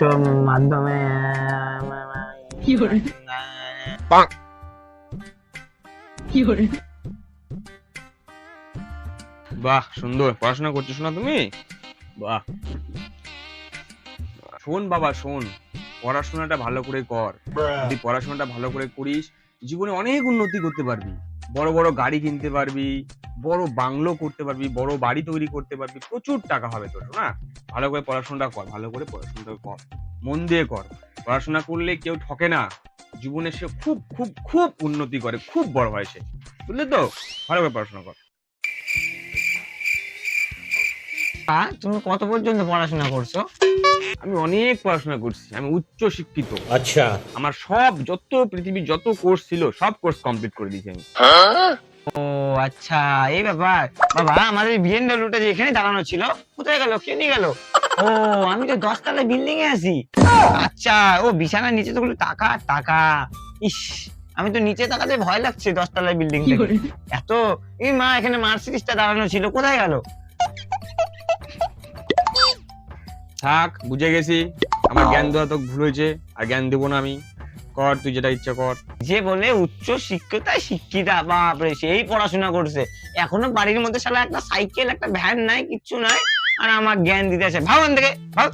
মাধ্যমে কি করে কি করে বাহ, সুন্দর পড়াশোনা করছিস না তুমি? বাহ, শোন বাবা শোন, পড়াশোনাটা ভালো করে কর। যদি পড়াশোনাটা ভালো করে করিস, জীবনে অনেক উন্নতি করতে পারবি। বড় বড় গাড়ি কিনতে পারবি, বড় বাংলো করতে পারবি, বড় বাড়ি তৈরি করতে পারবি, প্রচুর টাকা হবে তোর। না, ভালো করে পড়াশোনাটা কর, ভালো করে পড়াশোনাটা কর, মন দিয়ে কর। পড়াশোনা করলে কেউ ঠকে না, জীবনে সে খুব খুব খুব উন্নতি করে, খুব বড় হয় সে। বুঝলি তো? ভালো করে পড়াশোনা কর। তুমি কত পর্যন্ত পড়াশোনা করছো? আমি অনেক পড়াশোনা করছি, আমি উচ্চ শিক্ষিত। अच्छा। আমার সব যত পৃথিবীর যত কোর্স ছিল সব কোর্স কমপ্লিট করে দিয়েছি আমি। ও আচ্ছা, এই ব্যাপার। বাবা, আমাদের বিএনডব্লিউটা যে এখানে দাঁড়ানো ছিল, কোথায় গেল? কে নিয়ে গেল? ও, আমি তো 10 তলা বিল্ডিং এ আছি। আচ্ছা, ও বিছানার নিচে তো টাকা আর টাকা। ইস, আমি তো নিচে তাকাতে ভয় লাগছে 10 তলা বিল্ডিং কি থেকে। করে এত, এই মা, এখানে মার্সিডিজটা দাঁড়ানো ছিল, কোথায় গেল? থাক, বুঝে গেছি, আমার জ্ঞান দেওয়া তো ভুল হয়েছে, আর জ্ঞান দেবো না আমি। কর, তুই যেটা ইচ্ছা কর। যে বলে উচ্চ শিক্ষিতায় শিক্ষিতা, বাপরে, সেই পড়াশোনা করছে, এখনো বাড়ির মধ্যে শালা একটা সাইকেল, একটা ভ্যান নাই, কিচ্ছু নাই, আর আমার জ্ঞান দিতে আসে। ভাব এখান থেকে, ভাব।